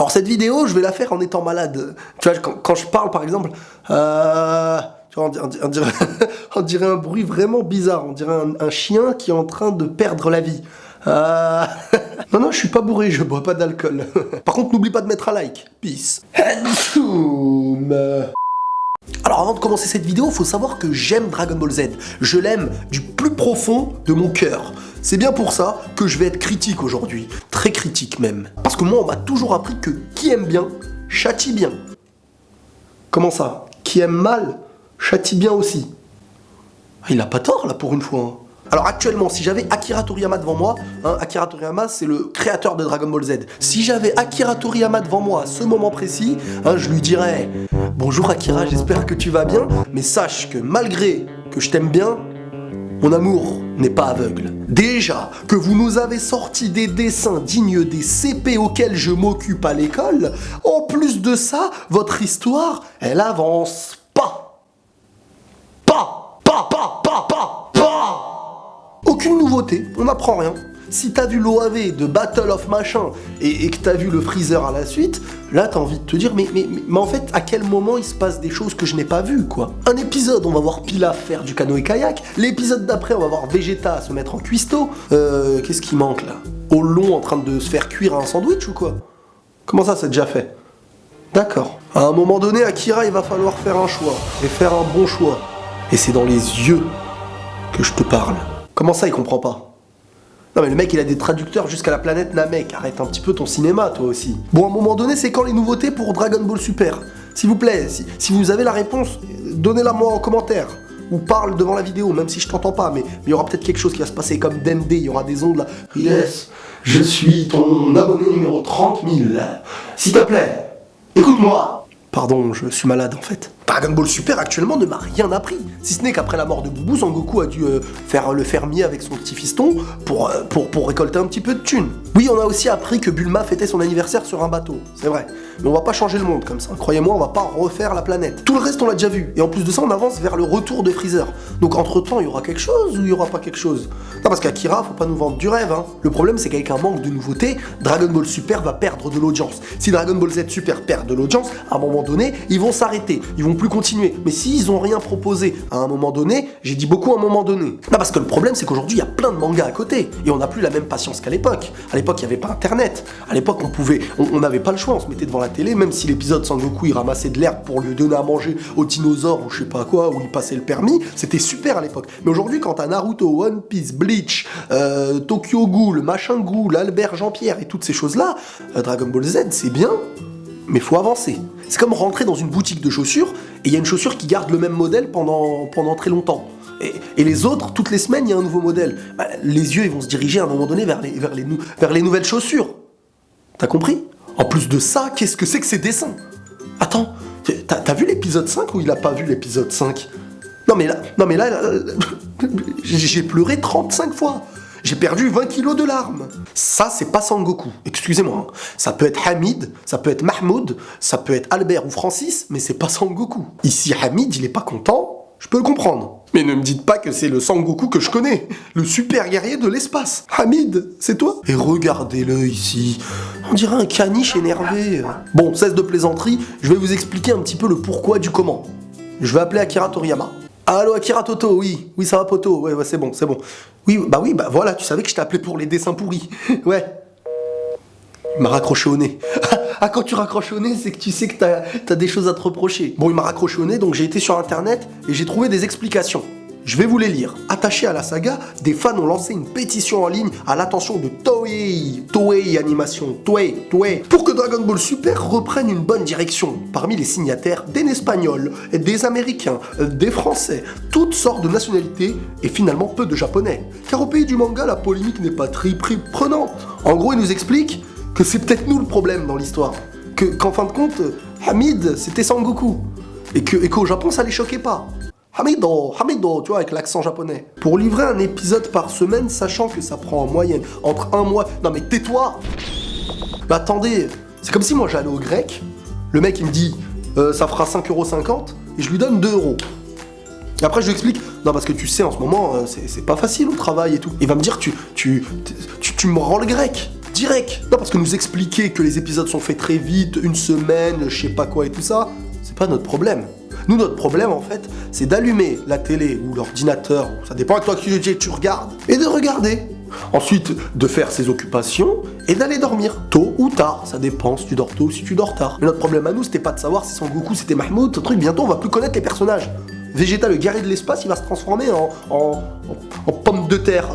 Alors cette vidéo, je vais la faire en étant malade. Tu vois, quand je parle par exemple, tu vois, on dirait un bruit vraiment bizarre. On dirait un chien qui est en train de perdre la vie. Non, je suis pas bourré, je bois pas d'alcool. Par contre, n'oublie pas de mettre un like. Peace. Alors avant de commencer cette vidéo, faut savoir que j'aime Dragon Ball Z. Je l'aime du plus profond de mon cœur. C'est bien pour ça que je vais être critique aujourd'hui. Très critique même. Parce que moi, on m'a toujours appris que qui aime bien, châtie bien. Comment ça? Qui aime mal, châtie bien aussi. Il a pas tort là pour une fois. Hein. Alors actuellement, si j'avais Akira Toriyama devant moi, Akira Toriyama c'est le créateur de Dragon Ball Z. Si j'avais Akira Toriyama devant moi à ce moment précis, je lui dirais « Bonjour Akira, j'espère que tu vas bien, mais sache que malgré que je t'aime bien, mon amour n'est pas aveugle. Déjà que vous nous avez sorti des dessins dignes des CP auxquels je m'occupe à l'école, en plus de ça, votre histoire, elle avance pas. Aucune nouveauté, on n'apprend rien. Si t'as vu l'OAV de Battle of Machin et que t'as vu le Freezer à la suite, là t'as envie de te dire mais en fait à quel moment il se passe des choses que je n'ai pas vues quoi. Un épisode on va voir Pilaf faire du canoë-kayak, l'épisode d'après on va voir Vegeta se mettre en cuistot. Qu'est-ce qui manque là? Olong en train de se faire cuire un sandwich ou quoi? Comment ça c'est déjà fait? D'accord. À un moment donné Akira il va falloir faire un choix et faire un bon choix. Et c'est dans les yeux que je te parle. Comment ça, il comprend pas? Non mais le mec, il a des traducteurs jusqu'à la planète Namek. Arrête un petit peu ton cinéma, toi aussi. Bon, à un moment donné, c'est quand les nouveautés pour Dragon Ball Super? S'il vous plaît, si vous avez la réponse, donnez-la moi en commentaire. Ou parle devant la vidéo, même si je t'entends pas. Mais il y aura peut-être quelque chose qui va se passer comme DMD. Il y aura des ondes là. Yes, je suis ton abonné numéro 30 000. S'il te plaît, écoute-moi. Pardon, je suis malade en fait. Dragon Ball Super actuellement ne m'a rien appris. Si ce n'est qu'après la mort de Boubou, Sangoku a dû faire le fermier avec son petit fiston pour récolter un petit peu de thunes. Oui, on a aussi appris que Bulma fêtait son anniversaire sur un bateau, c'est vrai. Mais on va pas changer le monde comme ça. Croyez-moi, on va pas refaire la planète. Tout le reste, on l'a déjà vu. Et en plus de ça, on avance vers le retour de Freezer. Donc entre-temps, il y aura quelque chose ou il y aura pas quelque chose? Non, parce qu'Akira, faut pas nous vendre du rêve. Hein. Le problème, c'est qu'avec un manque de nouveautés, Dragon Ball Super va perdre de l'audience. Si Dragon Ball Z Super perd de l'audience, à un moment donné, ils vont s'arrêter. Ils vont plus continuer. Mais s'ils ont rien proposé à un moment donné, j'ai dit beaucoup à un moment donné. Non, parce que le problème, c'est qu'aujourd'hui, il y a plein de mangas à côté. Et on n'a plus la même patience qu'à l'époque. À l'époque, il n'y avait pas Internet. À l'époque, on n'avait pas le choix. On se mettait devant la télé, même si l'épisode Sangoku, il ramassait de l'herbe pour lui donner à manger aux dinosaures ou je sais pas quoi, où il passait le permis. C'était super à l'époque. Mais aujourd'hui, quand t'as Naruto, One Piece, Bleach, Tokyo Ghoul, Machin Ghoul, Albert Jean-Pierre et toutes ces choses-là, Dragon Ball Z, c'est bien, mais faut avancer. C'est comme rentrer dans une boutique de chaussures et il y a une chaussure qui garde le même modèle pendant très longtemps. Et les autres, toutes les semaines, il y a un nouveau modèle. Bah, les yeux, ils vont se diriger à un moment donné vers les nouvelles chaussures. T'as compris? En plus de ça, qu'est-ce que c'est que ces dessins? Attends, t'as vu l'épisode 5 ou il a pas vu l'épisode 5? Non mais là, j'ai pleuré 35 fois. J'ai perdu 20 kilos de larmes. Ça, c'est pas Sangoku. Excusez-moi. Ça peut être Hamid, ça peut être Mahmoud, ça peut être Albert ou Francis, mais c'est pas Sangoku. Ici, Hamid, il est pas content, je peux le comprendre. Mais ne me dites pas que c'est le Sangoku que je connais, le super guerrier de l'espace. Hamid, c'est toi? Et regardez-le ici, on dirait un caniche énervé. Bon, cesse de plaisanterie, je vais vous expliquer un petit peu le pourquoi du comment. Je vais appeler Akira Toriyama. Allô Akira Toto, oui ça va poto, ouais c'est bon. Oui, bah voilà, tu savais que je t'ai appelé pour les dessins pourris, ouais. Il m'a raccroché au nez. Ah, quand tu raccroches au nez, c'est que tu sais que t'as des choses à te reprocher. Bon, il m'a raccroché au nez, donc j'ai été sur internet et j'ai trouvé des explications. Je vais vous les lire. Attachés à la saga, des fans ont lancé une pétition en ligne à l'attention de Toei Animation, Toei, pour que Dragon Ball Super reprenne une bonne direction. Parmi les signataires, des Espagnols, des Américains, des Français, toutes sortes de nationalités et finalement peu de Japonais. Car au pays du manga, la polémique n'est pas très prenante. En gros, il nous explique que c'est peut-être nous le problème dans l'histoire. Qu'en fin de compte, Hamid, c'était Sangoku. Et qu'au Japon, ça les choquait pas. Hamido, tu vois, avec l'accent japonais. Pour livrer un épisode par semaine, sachant que ça prend en moyenne entre un mois... Non mais tais-toi! Bah attendez, c'est comme si moi j'allais au grec, le mec il me dit ça fera 5,50 € et je lui donne 2 €. Et après je lui explique, non parce que tu sais en ce moment c'est pas facile au travail et tout. Il va me dire tu me rends le grec. direct. Non, parce que nous expliquer que les épisodes sont faits très vite, une semaine, je sais pas quoi et tout ça, c'est pas notre problème. Nous, notre problème, en fait, c'est d'allumer la télé ou l'ordinateur, ça dépend de toi qui tu regardes, et de regarder. Ensuite, de faire ses occupations et d'aller dormir, tôt ou tard. Ça dépend si tu dors tôt ou si tu dors tard. Mais notre problème à nous, c'était pas de savoir si Son Goku c'était Mahmoud, ce truc, bientôt on va plus connaître les personnages. Vegeta, le guerrier de l'espace, il va se transformer en pomme de terre.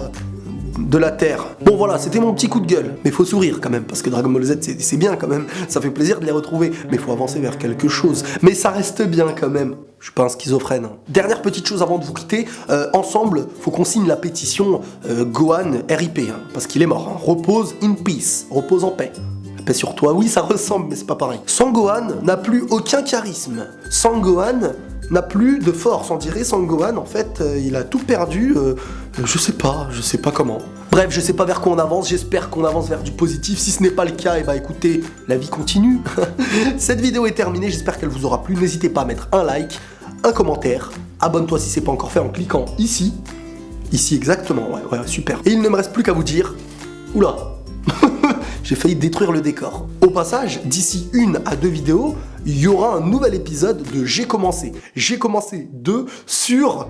De la Terre. Bon voilà, c'était mon petit coup de gueule. Mais faut sourire quand même, parce que Dragon Ball Z c'est bien quand même, ça fait plaisir de les retrouver. Mais faut avancer vers quelque chose. Mais ça reste bien quand même. Je suis pas un schizophrène. Hein. Dernière petite chose avant de vous quitter, ensemble, faut qu'on signe la pétition Gohan RIP, hein, parce qu'il est mort. Hein. Repose in peace, repose en paix. La paix sur toi, oui ça ressemble, mais c'est pas pareil. Sangohan n'a plus aucun charisme. Sangohan n'a plus de force, on dirait Sangohan, en fait, il a tout perdu, je sais pas comment. Bref, je sais pas vers quoi on avance, j'espère qu'on avance vers du positif, si ce n'est pas le cas, et bah écoutez, la vie continue. Cette vidéo est terminée, j'espère qu'elle vous aura plu, n'hésitez pas à mettre un like, un commentaire, abonne-toi si c'est pas encore fait en cliquant ici exactement, ouais, super. Et il ne me reste plus qu'à vous dire, oula, j'ai failli détruire le décor. Au passage, d'ici 1 à 2 vidéos, il y aura un nouvel épisode de J'ai commencé. J'ai commencé 2 sur